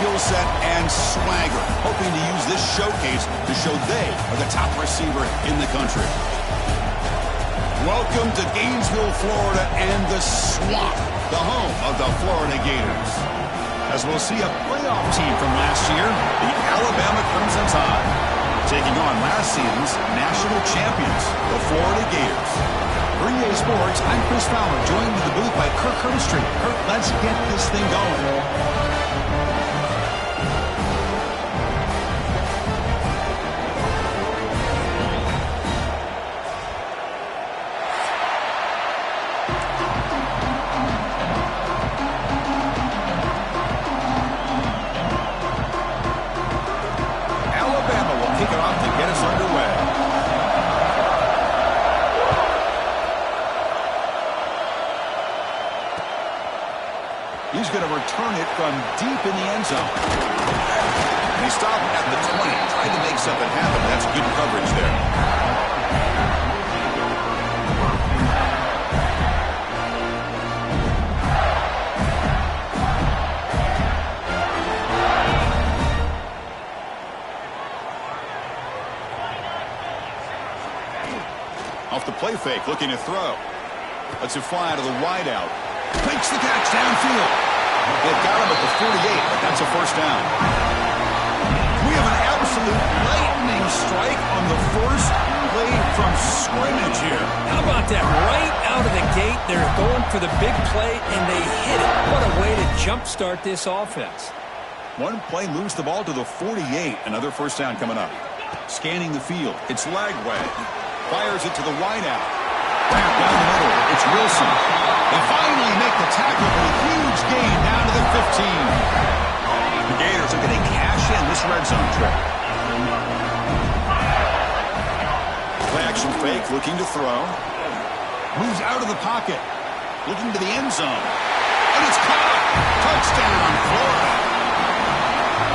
skill set and swagger, hoping to use this showcase to show they are the top receiver in the country. Welcome to Gainesville, Florida, and the Swamp, the home of the Florida Gators. As we'll see a playoff team from last year, the Alabama Crimson Tide, taking on last season's national champions, the Florida Gators. For EA Sports, I'm Chris Fowler, joined in the booth by Kirk Herbstreit. Kirk, let's get this thing going. He's going to return it from deep in the end zone. He stopped at the 20, tried to make something happen. That's good coverage there. Off the play fake, looking to throw. Lets it fly to the wideout. Makes the catch downfield. They've got him at the 48, but that's a first down. We have an absolute lightning strike on the first play from scrimmage here. How about that? Right out of the gate, they're going for the big play, and they hit it. What a way to jumpstart this offense. One play moves the ball to the 48. Another first down coming up. Scanning the field. It's Lagway. Fires it to the wideout. Down the middle. It's Wilson. They finally make the tackle for a huge gain down to the 15. The Gators are going to cash in this red zone trip. Play action fake, looking to throw. Moves out of the pocket. Looking to the end zone. And it's caught. Touchdown, Florida.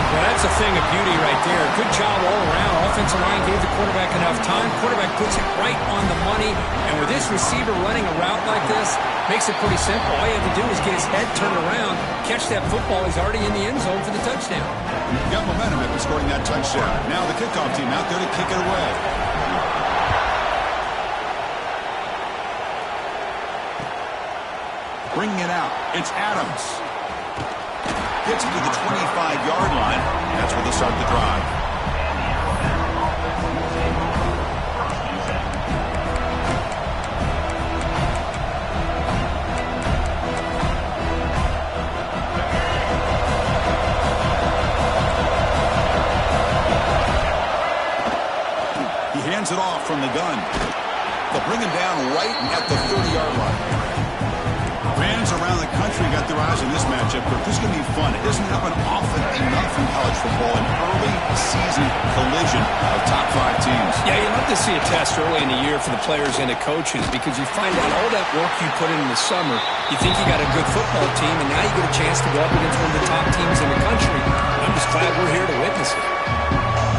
Well, that's a thing of beauty right there. Good job all around. Offensive line gave the quarterback enough time. Quarterback puts it right on the money. And with this receiver running a route like this, makes it pretty simple. All you have to do is get his head turned around, catch that football. He's already in the end zone for the touchdown. Got momentum after scoring that touchdown. Now the kickoff team out there to kick it away. Bringing it out. It's Adams. Gets it to the 25-yard line. That's where they start the drive. He hands it off from the gun. They'll bring him down right at the 30-yard line. Fans around the country got their eyes on this matchup, but this is going to be fun. It doesn't happen often enough in college football, an early season collision of top 5 teams. Yeah, you love to see a test early in the year for the players and the coaches because you find out all that work you put in the summer. You think you got a good football team, and now you get a chance to go up against one of the top teams in the country. I'm just glad we're here to witness it.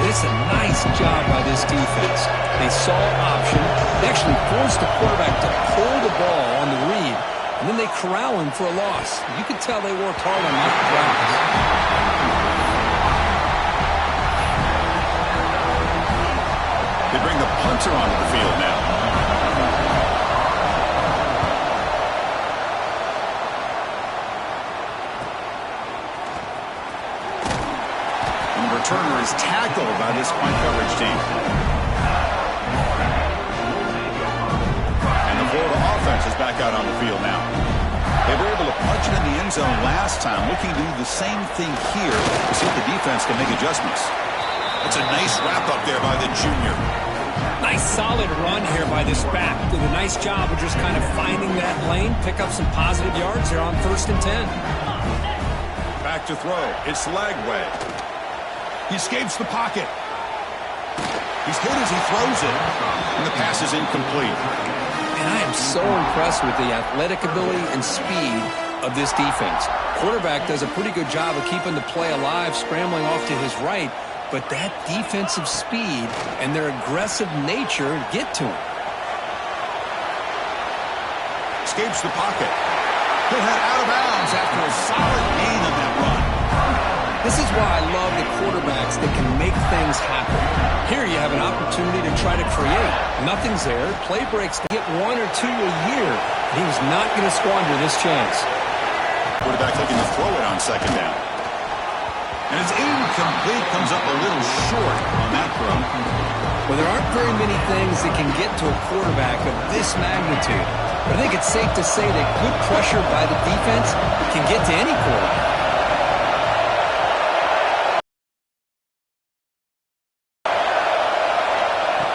It's a nice job by this defense. They saw option. They actually forced the quarterback to pull the ball on the read, and then they corral him for a loss. You can tell they worked hard on that drive. They bring the punter onto the field now. And the returner is tackled by this punt coverage team. And the Florida offense is back out on the field now. They were able to punch it in the end zone last time, looking to do the same thing here to see if the defense can make adjustments. That's a nice wrap-up there by the junior. Nice solid run here by this back. Did a nice job of just kind of finding that lane, pick up some positive yards there on 1st and 10. Back to throw. It's Lagway. He escapes the pocket. He's hit as he throws it, and the pass is incomplete. And I am so impressed with the athletic ability and speed of this defense. Quarterback does a pretty good job of keeping the play alive, scrambling off to his right, but that defensive speed and their aggressive nature get to him. Escapes the pocket. He'll head out of bounds after a solid gain on that run. This is why I love the quarterbacks that can make things happen. Here you have an opportunity to try to create. Nothing's there. Play breaks to get 1 or 2 a year. He was not going to squander this chance. Quarterback looking to throw it on second down. And it's incomplete. Comes up a little short on that throw. Well, there aren't very many things that can get to a quarterback of this magnitude. But I think it's safe to say that good pressure by the defense can get to any quarterback.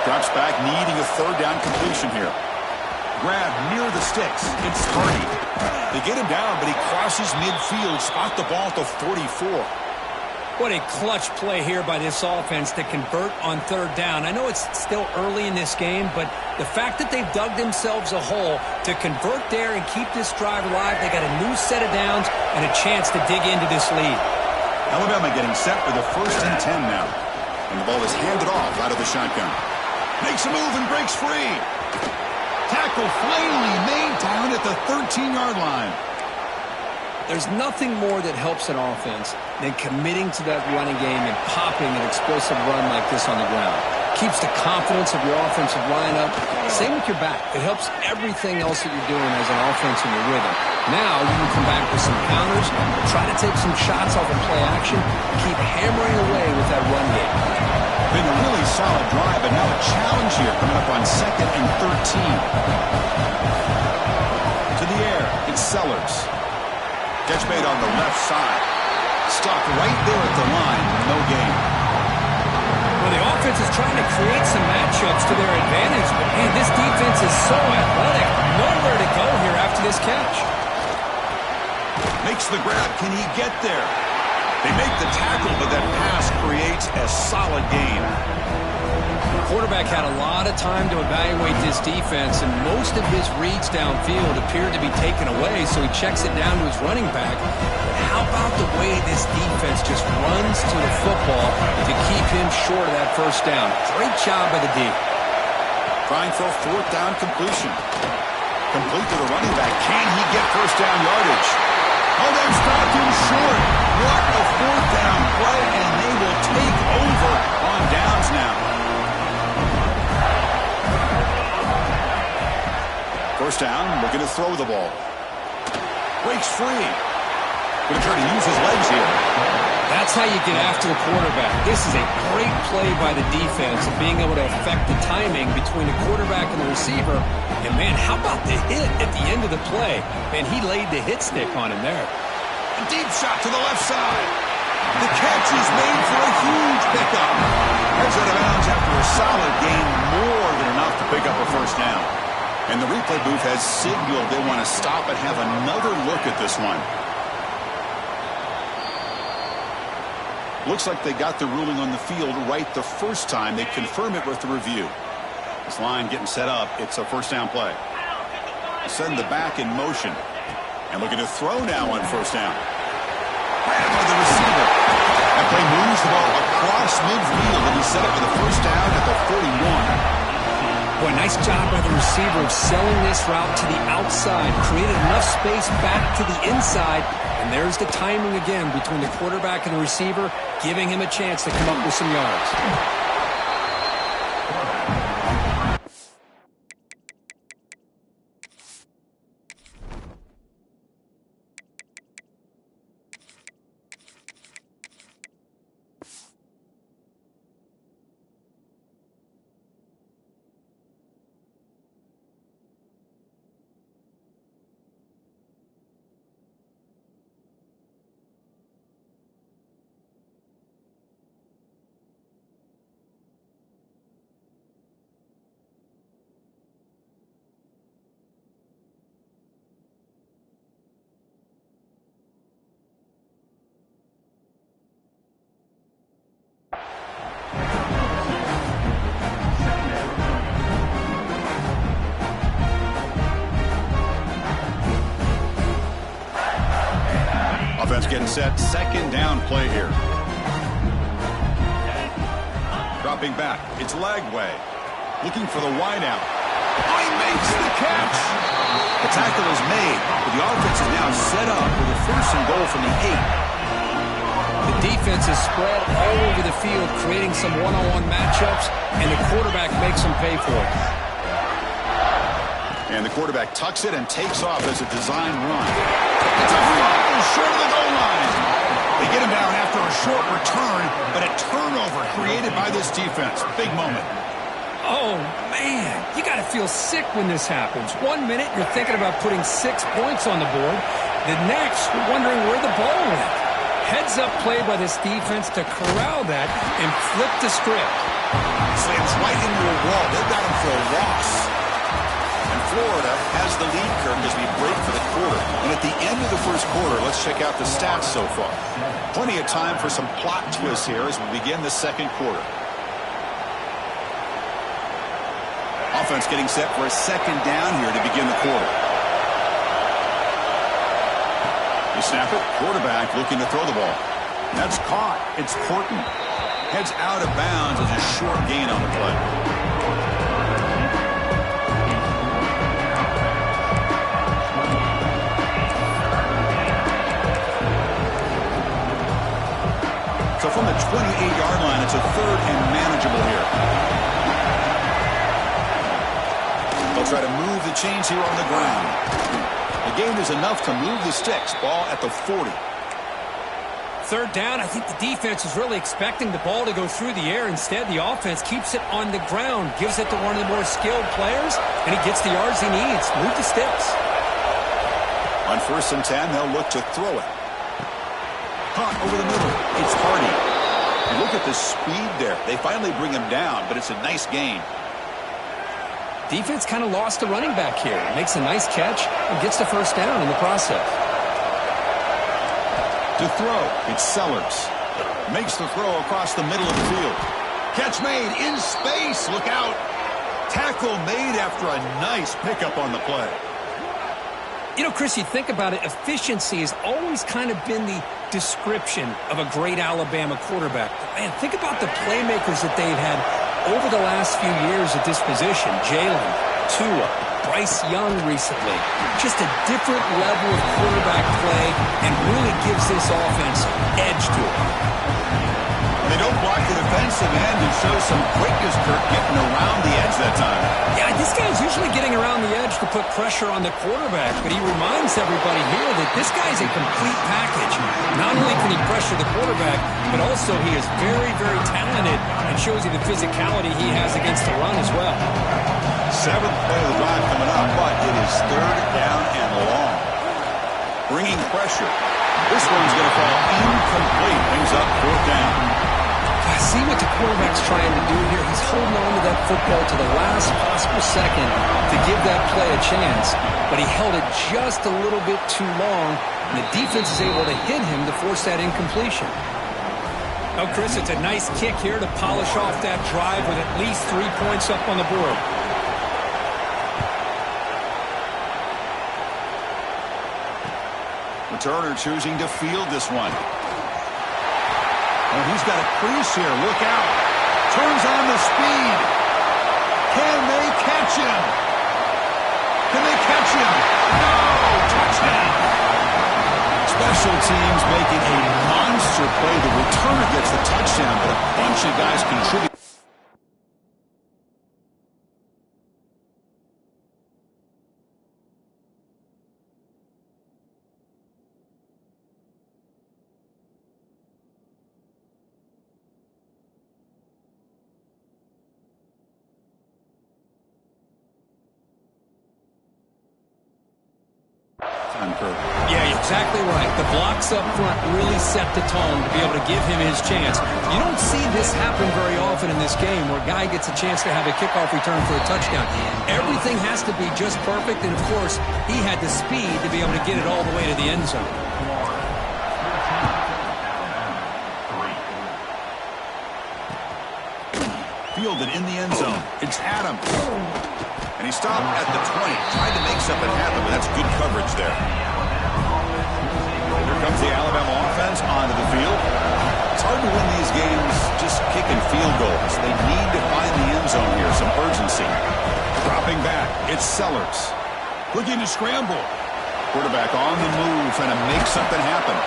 Drops back, needing a third down completion here. Grab near the sticks. It's Hardy. They get him down, but he crosses midfield. Spot the ball to 44. What a clutch play here by this offense to convert on third down. I know it's still early in this game, but the fact that they've dug themselves a hole to convert there and keep this drive alive, they got a new set of downs and a chance to dig into this lead. Alabama getting set for the 1st and 10 now. And the ball is handed off out of the shotgun. Makes a move and breaks free. Tackle finally made down at the 13-yard line. There's nothing more that helps an offense than committing to that running game and popping an explosive run like this on the ground. Keeps the confidence of your offensive lineup. Same with your back. It helps everything else that you're doing as an offense in your rhythm. Now you can come back with some counters, try to take some shots off of play action, and keep hammering away with that run game. Been a really solid drive, but now a challenge here coming up on 2nd and 13. To the air, it's Sellers. Catch made on the left side. Stopped right there at the line. No gain. Well, the offense is trying to create some matchups to their advantage, but man, this defense is so athletic. Nowhere to go here after this catch. Makes the grab. Can he get there? They make the tackle, but that pass creates a solid gain. The quarterback had a lot of time to evaluate this defense, and most of his reads downfield appeared to be taken away, so he checks it down to his running back. But how about the way this defense just runs to the football to keep him short of that first down? Great job by the D. Trying for a 4th down completion. Complete to the running back. Can he get first down yardage? Oh, they've stopped him short. What a 4th down play, and they will take over on downs now. First down, looking to throw the ball. Breaks free. Going to try to use his legs here. That's how you get after the quarterback. This is a great play by the defense of being able to affect the timing between the quarterback and the receiver. And, man, how about the hit at the end of the play? Man, he laid the hit stick on him there. A deep shot to the left side. The catch is made for a huge pickup. Heads out of bounds after a solid gain, more than enough to pick up a first down. And the replay booth has signaled they want to stop and have another look at this one. Looks like they got the ruling on the field right the first time. They confirm it with the review. This line getting set up. It's a first down play. Send the back in motion. And looking to throw now on first down. Grabbed by the receiver. That play moves the ball across midfield, and he set up for the first down at the 41. Boy, nice job by the receiver of selling this route to the outside. Created enough space back to the inside. And there's the timing again between the quarterback and the receiver, giving him a chance to come up with some yards. Offense getting set. Second down play here. Dropping back. It's Lagway. Looking for the wideout. Oh, he makes the catch. The tackle is made, but the offense is now set up with a 1st and goal from the 8. The defense is spread all over the field, creating some one-on-one matchups, and the quarterback makes them pay for it. And the quarterback tucks it and takes off as a design run. It's a fumble short of the goal line. They get him down after a short return, but a turnover created by this defense. Big moment. Oh, man, you got to feel sick when this happens. 1 minute, you're thinking about putting 6 points on the board. The next, you're wondering where the ball went. Heads-up play by this defense to corral that and flip the script. Slams right into a wall. They've got him for a loss. And Florida has the lead, Kirk, as we break for the quarter. And at the end of the first quarter, let's check out the stats so far. Plenty of time for some plot twists here as we begin the second quarter. Offense getting set for a second down here to begin the quarter. They snap it. Quarterback looking to throw the ball. That's caught. It's Horton. Heads out of bounds as a short gain on the play. So from the 28-yard line, it's a third and manageable here. They'll try to move the chains here on the ground. The gain is enough to move the sticks. Ball at the 40. Third down, I think the defense is really expecting the ball to go through the air. Instead, the offense keeps it on the ground, gives it to one of the more skilled players, and he gets the yards he needs. Move the sticks. On 1st and 10, they'll look to throw it. Caught over the middle. It's Hardy. You look at the speed there. They finally bring him down, but it's a nice gain. Defense kind of lost the running back here. Makes a nice catch and gets the first down in the process. To throw, it's Sellers. Makes the throw across the middle of the field. Catch made in space. Look out. Tackle made after a nice pickup on the play. You know, Chris, you think about it, efficiency has always kind of been the description of a great Alabama quarterback. But man, think about the playmakers that they've had over the last few years at this position. Jalen, Tua, Bryce Young recently. Just a different level of quarterback play and really gives this offense edge to it. They don't block the defensive end and show some quickness, Kirk, getting around the edge that time. Yeah, this guy's usually getting around the edge to put pressure on the quarterback, but he reminds everybody here that this guy's a complete package. Not only can he pressure the quarterback, but also he is very, very talented and shows you the physicality he has against the run as well. 7th play of the drive coming up, but it is third down and long. Bringing pressure. This one's going to fall incomplete. Brings up 4th down. I see what the quarterback's trying to do here. He's holding on to that football to the last possible second to give that play a chance, but he held it just a little bit too long, and the defense is able to hit him to force that incompletion. Oh, Chris, it's a nice kick here to polish off that drive with at least 3 points up on the board. Returner choosing to field this one. Oh, he's got a crease here. Look out. Turns on the speed. Can they catch him? Can they catch him? No! Touchdown! Special teams making a monster play. The returner gets the touchdown, but a bunch of guys contribute. Yeah, exactly right. The blocks up front really set the tone to be able to give him his chance. You don't see this happen very often in this game where a guy gets a chance to have a kickoff return for a touchdown. Everything has to be just perfect, and of course, he had the speed to be able to get it all the way to the end zone. Fielded in the end zone. It's Adams. And he stopped at the 20. Tried to make something happen, but that's good coverage there. Here comes the Alabama offense onto the field. It's hard to win these games just kicking field goals. They need to find the end zone here, some urgency. Dropping back, it's Sellers. Looking to scramble. Quarterback on the move, trying to make something happen.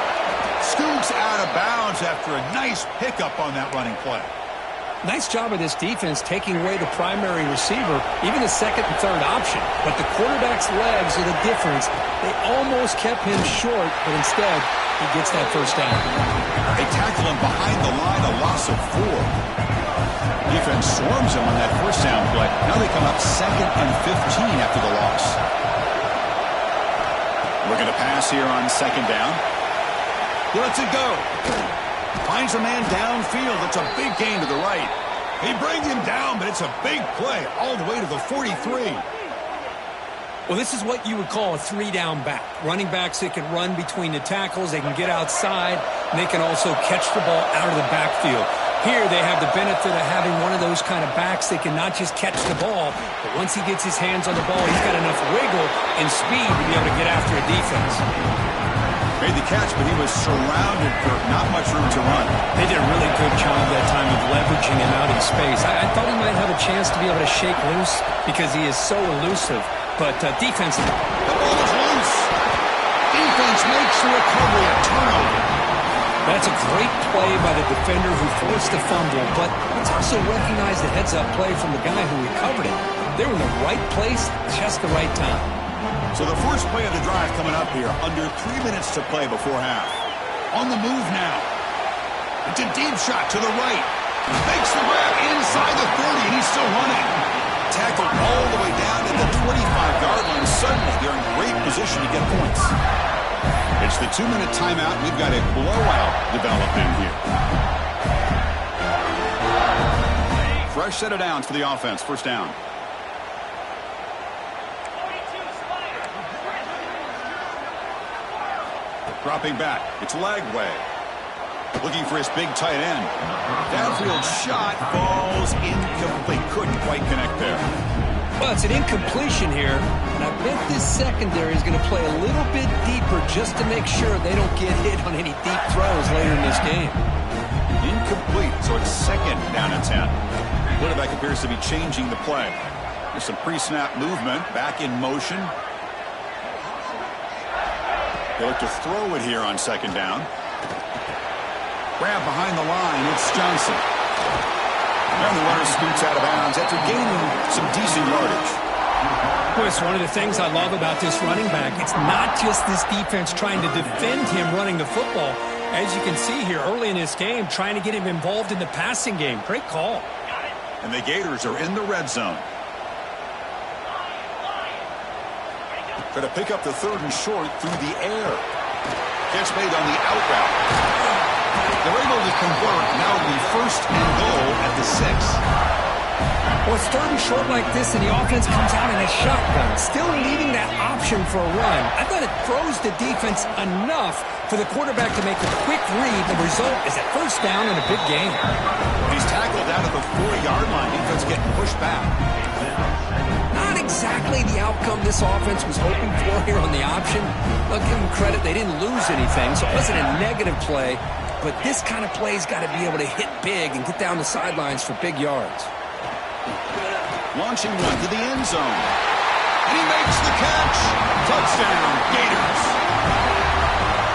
scoots out of bounds after a nice pickup on that running play. Nice job of this defense taking away the primary receiver, even the second and third option. But the quarterback's legs are the difference. They almost kept him short, but instead, he gets that first down. They tackle him behind the line, a loss of 4. Defense swarms him on that first down play. Now they come up 2nd and 15 after the loss. We're going to pass here on 2nd down. He lets it go. Finds a man downfield. It's a big gain to the right. They bring him down, but it's a big play all the way to the 43. Well, this is what you would call a 3-down back. Running backs that can run between the tackles, they can get outside, and they can also catch the ball out of the backfield. Here they have the benefit of having one of those kind of backs that can not just catch the ball, but once he gets his hands on the ball, he's got enough wiggle and speed to be able to get after a defense. Made the catch, but he was surrounded, Kirk. Not much room to run. They did a really good job that time of leveraging him out in space. I thought he might have a chance to be able to shake loose because he is so elusive. But defense... The ball is loose. Defense makes the recovery, a turnover. That's a great play by the defender who forced the fumble, but let's also recognize the heads-up play from the guy who recovered it. They were in the right place, just the right time. So the first play of the drive coming up here, under 3 minutes to play before half. On the move now. It's a deep shot to the right. Makes the grab inside the 30, and he's still running. Tackled all the way down to the 25-yard line. Suddenly, they're in great position to get points. It's the 2-minute timeout. We've got a blowout developing here. Fresh set of downs for the offense. First down. Dropping back. It's Lagway. Looking for his big tight end. Downfield shot falls incomplete. Couldn't quite connect there. Well, it's an incompletion here, and I bet this secondary is going to play a little bit deeper just to make sure they don't get hit on any deep throws later in this game. Incomplete, so it's 2nd down and 10. Quarterback appears to be changing the play. There's some pre-snap movement, back in motion. They look to throw it here on 2nd down. Grab behind the line, it's Johnson. And the runner scoots out of bounds after gaining some decent yardage. Well, it's one of the things I love about this running back. It's not just this defense trying to defend him running the football. As you can see here early in this game, trying to get him involved in the passing game. Great call. And the Gators are in the red zone. Going to pick up the 3rd and short through the air. Catch made on the out route. They're able to convert. Now it'll be 1st and goal at the 6. Well, it's 3rd and short like this, and the offense comes out in a shotgun, still leaving that option for a run. I thought it throws the defense enough for the quarterback to make a quick read. The result is a 1st down and a big gain. He's tackled down at the 4-yard line. Defense getting pushed back. Not exactly the outcome this offense was hoping for here on the option. I'll give them credit. They didn't lose anything, so it wasn't a negative play. But this kind of play's got to be able to hit big and get down the sidelines for big yards. Launching one to the end zone. And he makes the catch. Touchdown, Gators.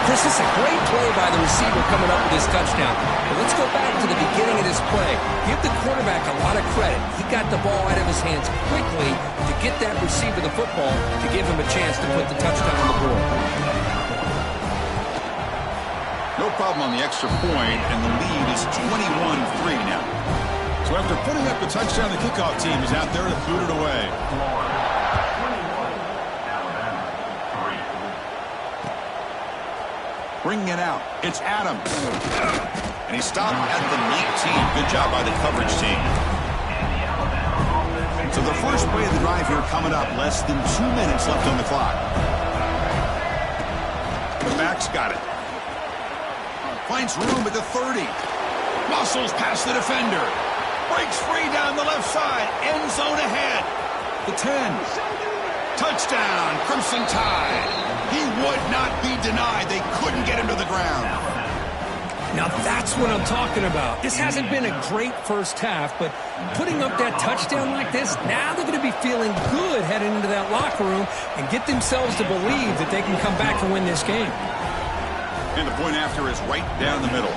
Chris, this is a great play by the receiver coming up with his touchdown. But let's go back to the beginning of this play. Give the quarterback a lot of credit. He got the ball out of his hands quickly to get that receiver the football to give him a chance to put the touchdown on the board. No problem on the extra point, and the lead is 21-3 now. So after putting up the touchdown, the kickoff team is out there to boot it away. Bringing it out, it's Adams. And he stopped at the 19. Good job by the coverage team. So the first play of the drive here coming up. Less than 2 minutes left on the clock. The back's got it. Finds room at the 30. Muscles past the defender. Breaks free down the left side. End zone ahead. The 10. Touchdown, Crimson Tide. He would not be denied. They couldn't get him to the ground. Now that's what I'm talking about. This hasn't been a great first half, but putting up that touchdown like this, now they're going to be feeling good heading into that locker room and get themselves to believe that they can come back and win this game. And the point after is right down the middle.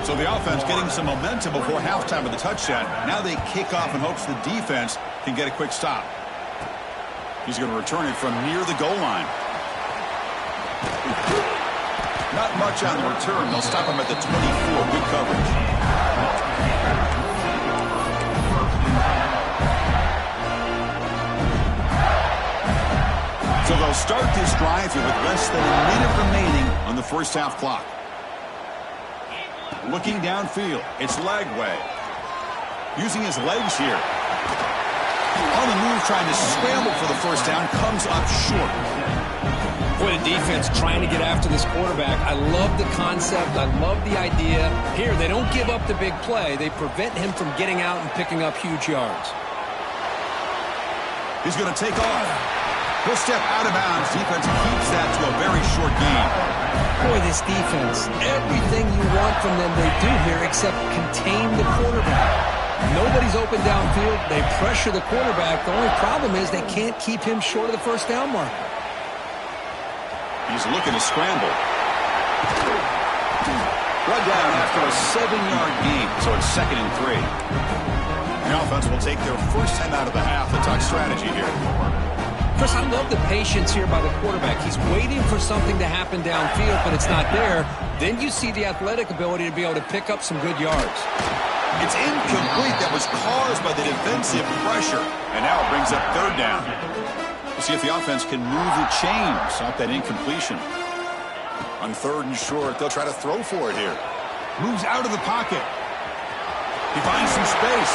So the offense getting some momentum before halftime with the touchdown. Now they kick off in hopes the defense can get a quick stop. He's going to return it from near the goal line. Not much on the return. They'll stop him at the 24. Good coverage. So they'll start this drive here with less than a minute remaining on the first half clock. Looking downfield. It's Lagway. Using his legs here. On the move, trying to scramble for the first down. Comes up short. Boy, the defense trying to get after this quarterback. I love the concept. I love the idea. Here, they don't give up the big play. They prevent him from getting out and picking up huge yards. He's going to take off. He'll step out of bounds. Defense keeps that to a very short gain. Boy, this defense, everything you want from them they do here except contain the quarterback. Nobody's open downfield. They pressure the quarterback. The only problem is they can't keep him short of the first down mark. He's looking to scramble. Brought down after a 7-yard gain, so it's 2nd and 3. The offense will take their first time out of the half. The tuck strategy here. Chris, I love the patience here by the quarterback. He's waiting for something to happen downfield, but it's not there. Then you see the athletic ability to be able to pick up some good yards. It's incomplete. That was caused by the defensive pressure. And now it brings up 3rd down. We'll see if the offense can move the chains off that incompletion. On 3rd and short, they'll try to throw for it here. Moves out of the pocket. He finds some space.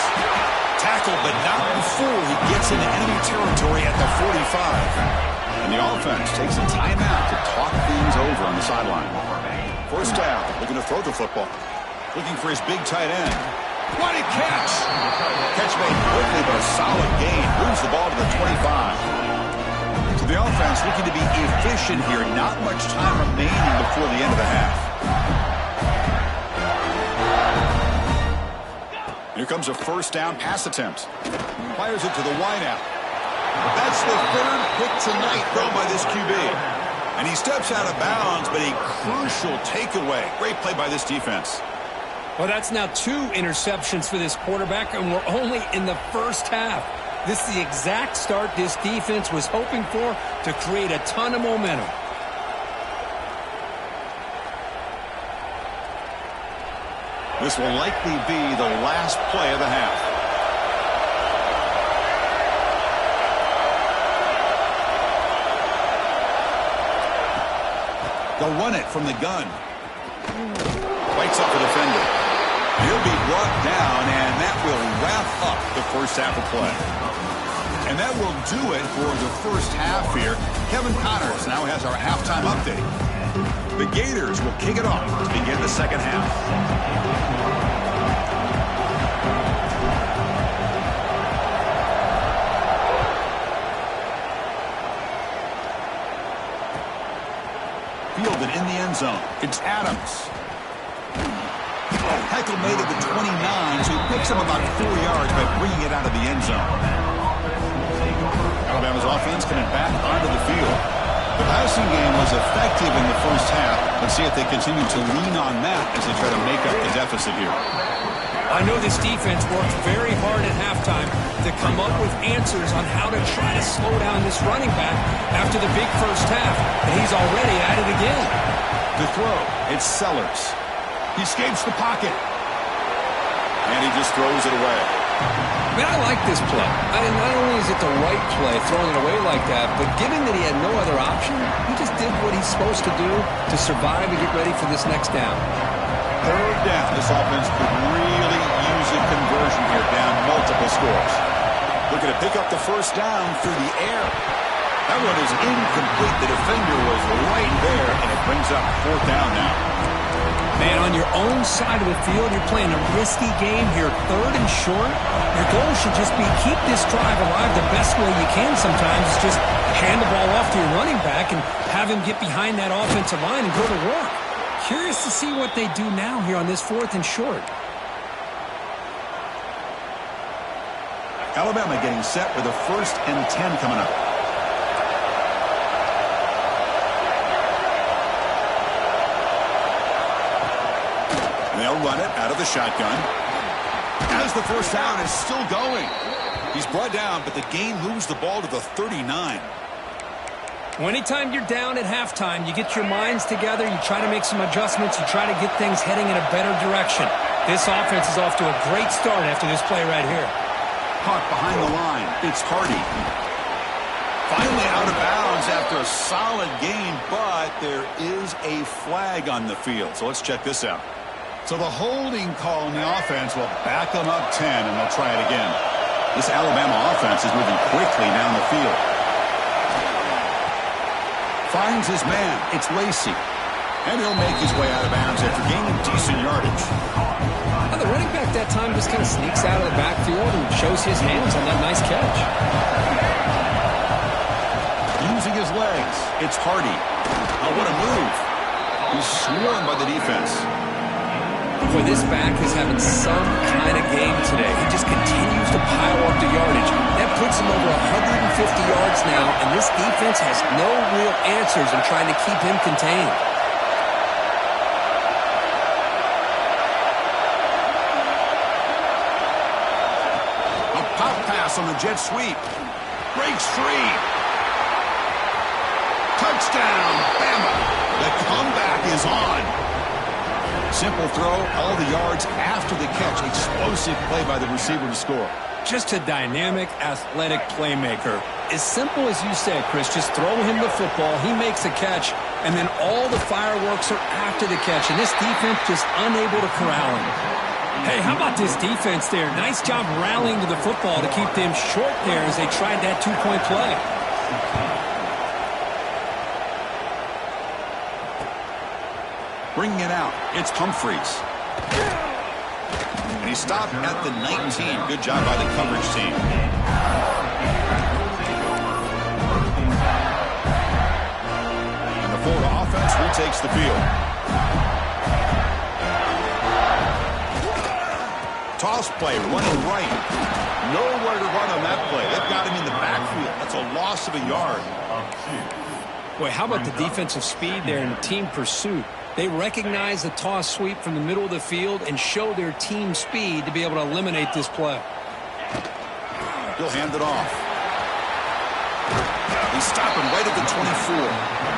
Tackle, but not before he gets into enemy territory at the 45. And the offense takes a timeout to talk things over on the sideline. First down, looking to throw the football. Looking for his big tight end. What a catch! Catch made quickly, but a solid gain. Moves the ball to the 25. So the offense looking to be efficient here. Not much time remaining before the end of the half. Here comes a first down pass attempt. Fires it to the wideout. That's the 3rd pick tonight thrown by this QB. And he steps out of bounds, but a crucial takeaway. Great play by this defense. Well, that's now 2 interceptions for this quarterback, and we're only in the first half. This is the exact start this defense was hoping for to create a ton of momentum. This will likely be the last play of the half. They'll run it from the gun. Fights up the defender. He'll be brought down, and that will wrap up the first half of play. And that will do it for the first half here. Kevin Connors now has our halftime update. The Gators will kick it off to begin the second half. Fielded in the end zone. It's Adams. Heckle made it to 29, so he picks him about 4 yards by bringing it out of the end zone. Alabama's offense coming back onto the field. The passing game was effective in the first half. Let's see if they continue to lean on that as they try to make up the deficit here. I know this defense worked very hard at halftime to come up with answers on how to try to slow down this running back after the big first half, and he's already at it again. To throw, it's Sellers. He escapes the pocket. And he just throws it away. Man, I like this play. Not only is it the right play, throwing it away like that, but given that he had no other option, he just did what he's supposed to do to survive and get ready for this next down. 3rd down. This offense could really use a conversion here, down multiple scores. Looking to pick up the first down through the air. That one is incomplete. The defender was right there, and it brings up 4th down now. Man, on your own side of the field, you're playing a risky game here, 3rd and short. Your goal should just be keep this drive alive the best way you can sometimes. Is just hand the ball off to your running back and have him get behind that offensive line and go to work. Curious to see what they do now here on this 4th and short. Alabama getting set with a 1st and 10 coming up. run it out of the shotgun. As the first down is still going. He's brought down, but the gain moves the ball to the 39. Well, anytime you're down at halftime, you get your minds together, you try to make some adjustments, you try to get things heading in a better direction. This offense is off to a great start after this play right here. Caught behind the line. It's Hardy. Finally out of bounds after a solid gain, but there is a flag on the field. So let's check this out. So the holding call in the offense will back them up 10, and they'll try it again. This Alabama offense is moving quickly down the field. Finds his man. It's Lacey. And he'll make his way out of bounds after gaining decent yardage. Now the running back that time just kind of sneaks out of the backfield and shows his hands on that nice catch. Using his legs. It's Hardy. Oh, what a move. He's swarmed by the defense. Boy, this back is having some kind of game today. He just continues to pile up the yardage. That puts him over 150 yards now, and this defense has no real answers in trying to keep him contained. A pop pass on the jet sweep. Breaks free. Touchdown, Bama. The comeback is on. Simple throw, all the yards after the catch. Explosive play by the receiver to score. Just a dynamic, athletic playmaker. As simple as you said, Chris, just throw him the football, he makes a catch, and then all the fireworks are after the catch, and this defense just unable to corral him. Hey, how about this defense there? Nice job rallying to the football to keep them short there as they tried that two-point play. Bringing it out, it's Humphreys. And he stopped at the 19. Good job by the coverage team. And the Florida offense retakes the field. Toss play, running right. Nowhere to run on that play. They've got him in the backfield. That's a loss of a yard. Boy, how about the defensive speed there and the team pursuit? They recognize the toss sweep from the middle of the field and show their team speed to be able to eliminate this play. He'll hand it off. He's stopping right at the 24.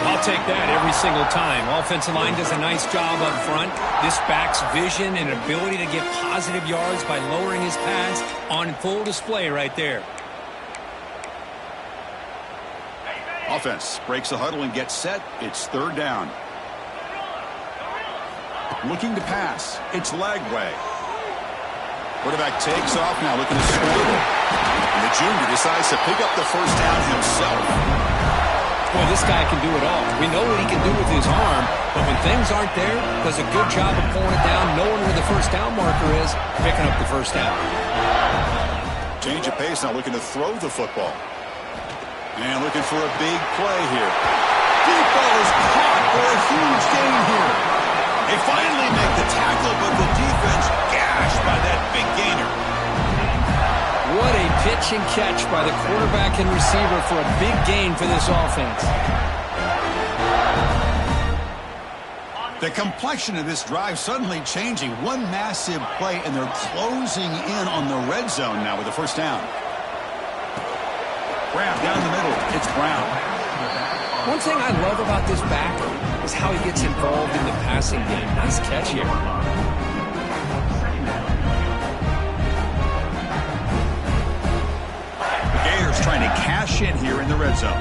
I'll take that every single time. Offensive line does a nice job up front. This back's vision and ability to get positive yards by lowering his pads on full display right there. Offense breaks the huddle and gets set. It's third down. Looking to pass. It's Lagway. Quarterback takes off now, looking to scramble. And the junior decides to pick up the first down himself. Boy, this guy can do it all. We know what he can do with his arm, but when things aren't there, does a good job of pulling it down, knowing where the first down marker is, picking up the first down. Change of pace now, looking to throw the football. And looking for a big play here. Deep ball is caught for a huge gain here. They finally make the tackle, but the defense gashed by that big gainer. What a pitch and catch by the quarterback and receiver for a big gain for this offense. The complexion of this drive suddenly changing. One massive play, and they're closing in on the red zone now with the first down. Brown down the middle. It's Brown. One thing I love about this back is how he gets involved in the passing game. Nice catch here. The Gators trying to cash in here in the red zone.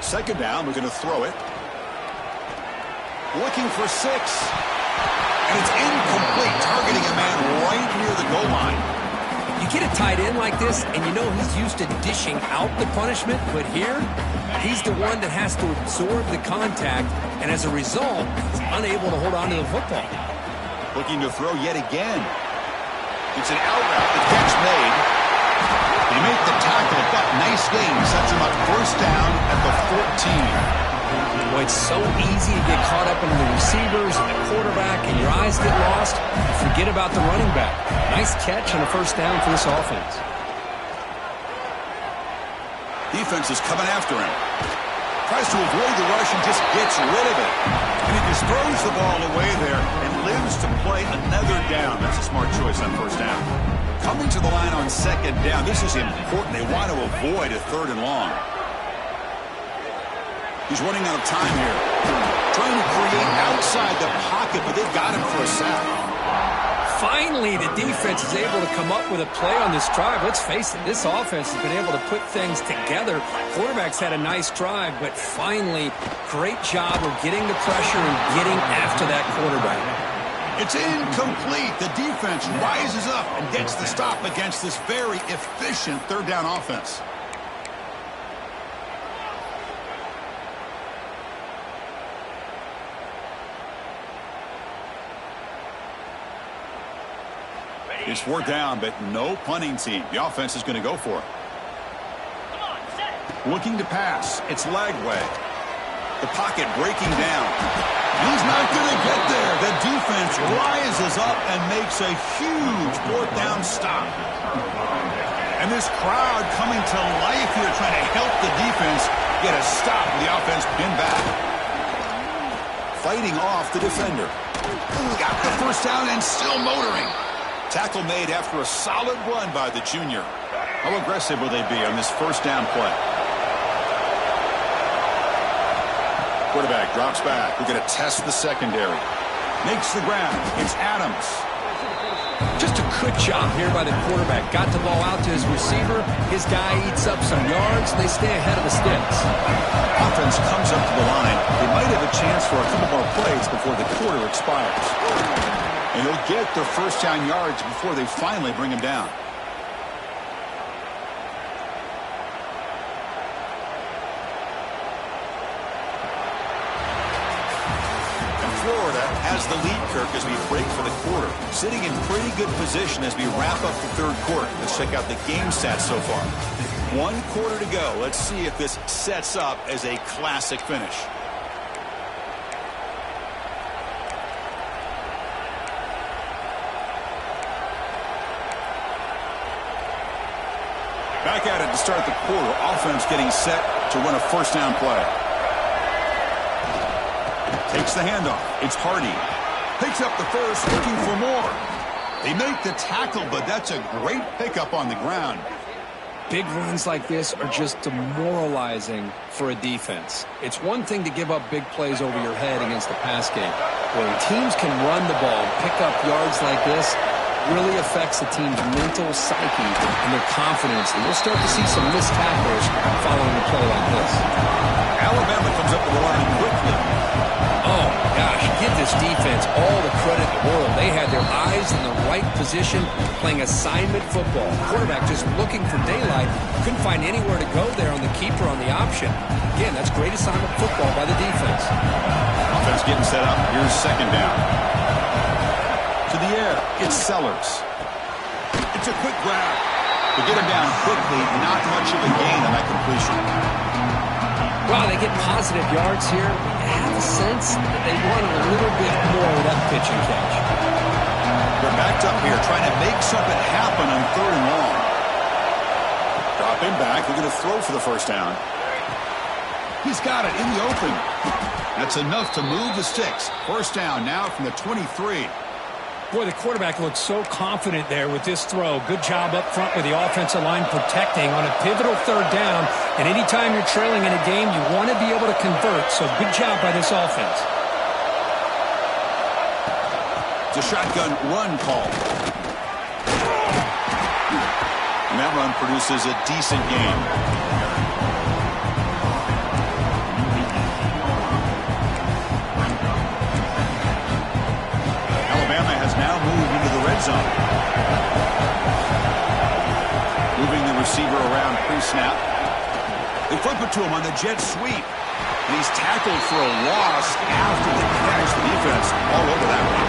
Second down, we're going to throw it. Looking for 6. And it's incomplete, targeting a man right near the goal line. You get a tight end like this, and you know he's used to dishing out the punishment, but here, he's the one that has to absorb the contact, and as a result, he's unable to hold on to the football. Looking to throw yet again. It's an out route. The catch made. They make the tackle, but nice gain. Sets him up first down at the 14. Boy, it's so easy to get caught up in the receivers and the quarterback, and your eyes get lost. You forget about the running back. Nice catch on a first down for this offense. Defense is coming after him. Tries to avoid the rush and just gets rid of it. And he just throws the ball away there and lives to play another down. That's a smart choice on first down. Coming to the line on second down, this is important. They want to avoid a third and long. He's running out of time here. Trying to create outside the pocket, but they've got him for a sack. Finally, the defense is able to come up with a play on this drive. Let's face it, this offense has been able to put things together. Quarterback's had a nice drive, but finally, great job of getting the pressure and getting after that quarterback. It's incomplete. The defense rises up and gets the stop against this very efficient third down offense. It's fourth down, but no punting team. The offense is going to go for it. Looking to pass. It's Lagway. The pocket breaking down. He's not going to get there. The defense rises up and makes a huge fourth down stop. And this crowd coming to life here trying to help the defense get a stop. The offense pinned back. Fighting off the defender. Got the first down and still motoring. Tackle made after a solid run by the junior. How aggressive will they be on this first down play? Quarterback drops back. We're going to test the secondary. Makes the ground. It's Adams. Just a good job here by the quarterback. Got the ball out to his receiver. His guy eats up some yards. They stay ahead of the sticks. Offense comes up to the line. They might have a chance for a couple more plays before the quarter expires. And he'll get their first down yards before they finally bring him down. And Florida has the lead, Kirk, as we break for the quarter. Sitting in pretty good position as we wrap up the third quarter. Let's check out the game stats so far. 1 quarter to go. Let's see if this sets up as a classic finish. Back at it to start the quarter. Offense getting set to run a first down play. Takes the handoff. It's Hardy. Picks up the first, looking for more. They make the tackle, but that's a great pickup on the ground. Big runs like this are just demoralizing for a defense. It's one thing to give up big plays over your head against the pass game. When teams can run the ball, pick up yards like this, really affects the team's mental psyche and their confidence. And we'll start to see some missed tackles following a play like this. Alabama comes up with the line quickly. Oh, gosh, give this defense all the credit in the world. They had their eyes in the right position, playing assignment football. Quarterback just looking for daylight. Couldn't find anywhere to go there on the keeper on the option. Again, that's great assignment football by the defense. Offense getting set up. Here's second down. To the air, it's Sellers. It's a quick grab. To get him down quickly, not much of a gain on that completion. Well, they get positive yards here. I have a sense that they wanted a little bit more with that pitch and catch. They're backed up here, trying to make something happen on third and long. Dropping back, they're going to throw for the first down. He's got it in the open. That's enough to move the sticks. First down now from the 23. Boy, the quarterback looks so confident there with this throw. Good job up front with the offensive line protecting on a pivotal third down. And anytime you're trailing in a game, you want to be able to convert. So good job by this offense. It's a shotgun run call. And that run produces a decent gain. Zone. Moving the receiver around pre-snap. They flip it to him on the jet sweep. And he's tackled for a loss after the catch. The defense all over that one.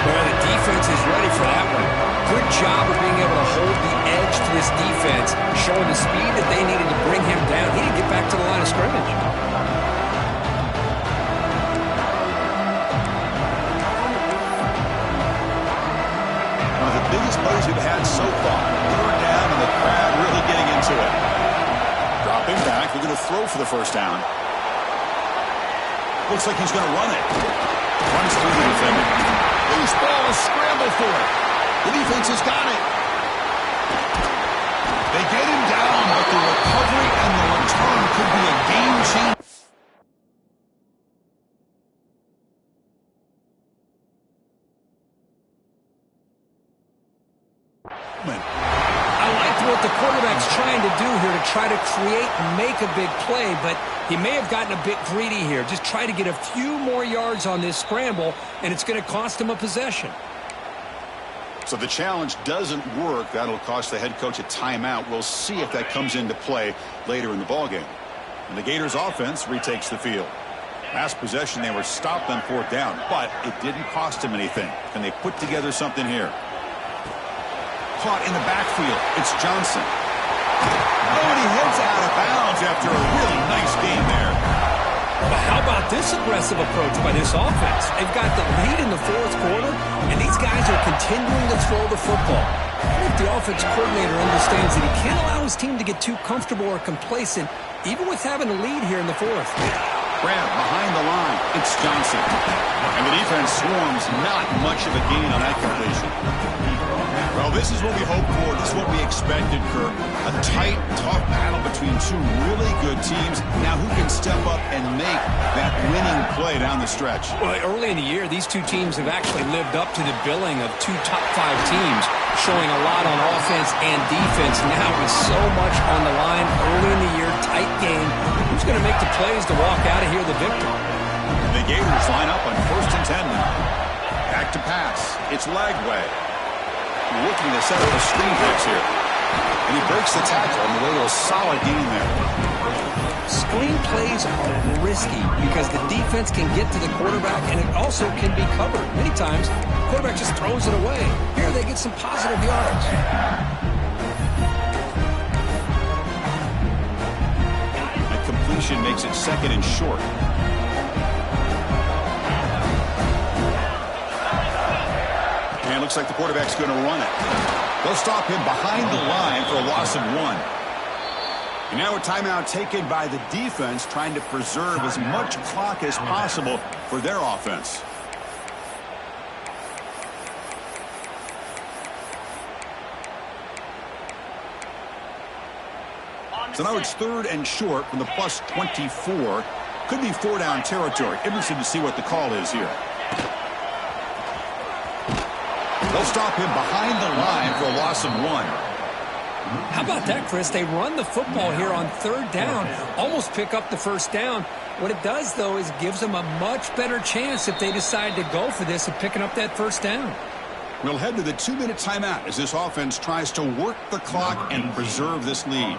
Well, the defense is ready for that one. Good job of being able to hold the edge to this defense, showing the speed that they needed to bring him down. He didn't get back to the line of scrimmage. Biggest plays we've had so far. Third down and the crowd really getting into it. Dropping back. They're going to to throw for the first down. Looks like he's going to run it. Runs through the defender. Loose ball, scramble for it. The defense has got it. They get him down, but the recovery and the return could be a game changer. I liked what the quarterback's trying to do here to try to create and make a big play, but he may have gotten a bit greedy here. Just try to get a few more yards on this scramble, and it's going to cost him a possession. So the challenge doesn't work. That'll cost the head coach a timeout. We'll see if that comes into play later in the ballgame. And the Gators offense retakes the field. Last possession, they were stopped on fourth down, but it didn't cost them anything. Can they put together something here? Caught in the backfield. It's Johnson. Oh, and he heads out of bounds after a really nice game there. But how about this aggressive approach by this offense? They've got the lead in the fourth quarter, and these guys are continuing to throw the football. I think the offense coordinator understands that he can't allow his team to get too comfortable or complacent, even with having a lead here in the fourth. Grab behind the line. It's Johnson. And the defense swarms. Not much of a gain on that completion. Well, this is what we hoped for. This is what we expected, Kirk. A tight, tough battle between two really good teams. Now, who can step up and make that winning play down the stretch? Well, early in the year, these two teams have actually lived up to the billing of two top five teams, showing a lot on offense and defense. Now, with so much on the line early in the year, tight game, who's going to make the plays to walk out of here the victor? The Gators line up on 1st and 10 now. Back to pass. It's Lagway. Looking to set up a screen pass here. And he breaks the tackle on the way to a solid gain there. Screen plays are risky because the defense can get to the quarterback, and it also can be covered. Many times, the quarterback just throws it away. Here they get some positive yards. That completion makes it 2nd and short. And it looks like the quarterback's going to run it. They'll stop him behind the line for a loss of 1. And now a timeout taken by the defense, trying to preserve as much clock as possible for their offense. So now it's 3rd and short from the plus 24. Could be 4-down territory. Interested to see what the call is here. They'll stop him behind the line for a loss of 1. How about that, Chris? They run the football here on 3rd down, almost pick up the 1st down. What it does, though, is gives them a much better chance if they decide to go for this of picking up that 1st down. We'll head to the 2-minute timeout as this offense tries to work the clock and preserve this lead.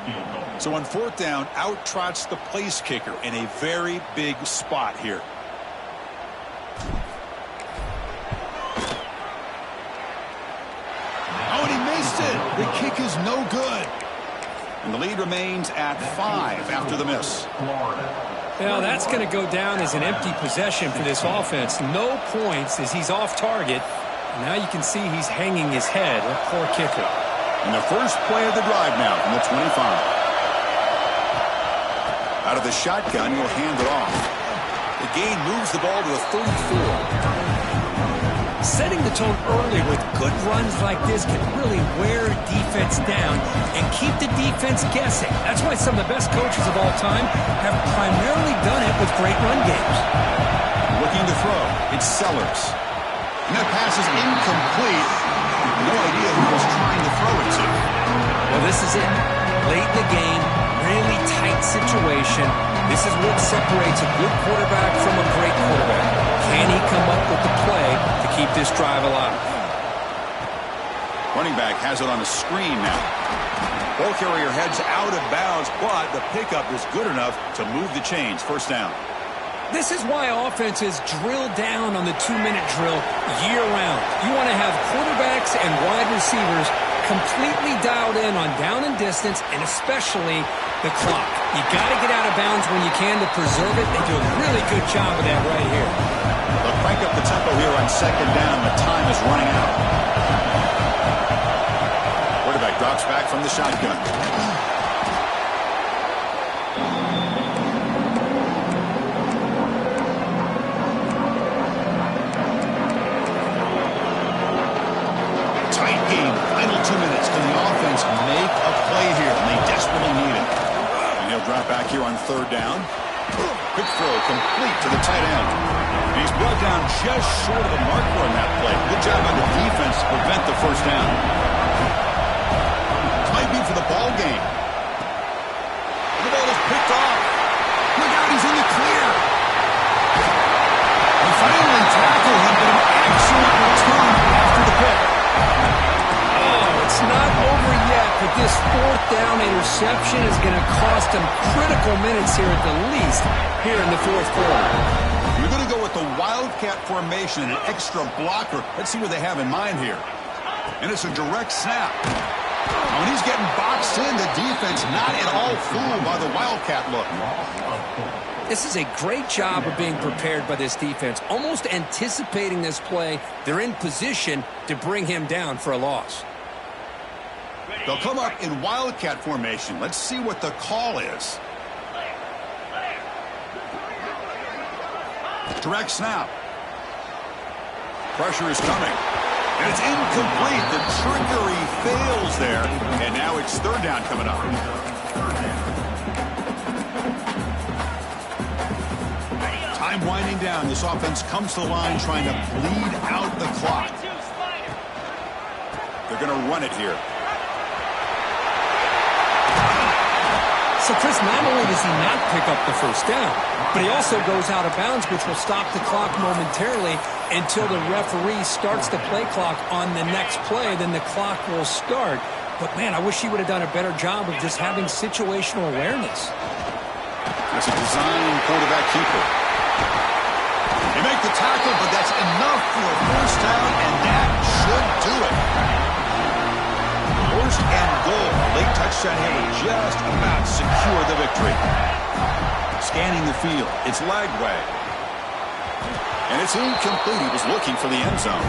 So on 4th down, out trots the place kicker in a very big spot here. Oh, and he missed it. The kick is no good. And the lead remains at 5 after the miss. Well, that's going to go down as an empty possession for this offense. No points as he's off target. Now you can see he's hanging his head. A poor kicker. And the first play of the drive now from the 25. Out of the shotgun, he'll hand it off. The gain moves the ball to the 34. Setting the tone early with good runs like this can really wear defense down and keep the defense guessing. That's why some of the best coaches of all time have primarily done it with great run games. Looking to throw. It's Sellers. And that pass is incomplete. No idea who was trying to throw it to. Well, this is it. Late in the game, really tight situation. This is what separates a good quarterback from a great quarterback. Can he come up with the play to keep this drive alive? Running back has it on a screen now. Ball carrier heads out of bounds, but the pickup is good enough to move the chains. 1st down. This is why offenses drill down on the 2-minute drill year-round. You want to have quarterbacks and wide receivers completely dialed in on down and distance, and especially the clock. You got to get out of bounds when you can to preserve it. They do a really good job of that right here. They'll crank up the tempo here on 2nd down. The time is running out. Quarterback drops back from the shotgun. can the offense make a play here? And they desperately need it. And he'll drop back here on third down. Quick throw complete to the tight end. He's brought down just short of the marker on that play. Good job on the defense to prevent the first down. This might be for the ball game. The ball is picked off. Look out, he's in the clear. They finally tackle him, but an excellent return after the pick. Oh, it's not over yet, but this fourth down interception is going to cost him critical minutes here at the least here in the fourth quarter. You're going to go with the Wildcat formation and an extra blocker. Let's see what they have in mind here. And it's a direct snap. When he's getting boxed in, the defense not at all fooled by the Wildcat look. This is a great job of being prepared by this defense, almost anticipating this play. They're in position to bring him down for a loss. They'll come up in Wildcat formation. Let's see what the call is. Direct snap. Pressure is coming. And it's incomplete. The trickery fails there. And now it's third down coming up. Time winding down. This offense comes to the line trying to bleed out the clock. They're going to run it here. So, Chris, not only does he not pick up the first down, but he also goes out of bounds, which will stop the clock momentarily until the referee starts the play clock on the next play. Then the clock will start. But, man, I wish he would have done a better job of just having situational awareness. That's a design quarterback keeper. They make the tackle, but that's enough for a first down, and that should do it. First and goal. A late touchdown here would just about secure the victory. Scanning the field. It's Lagway. And it's incomplete. He was looking for the end zone.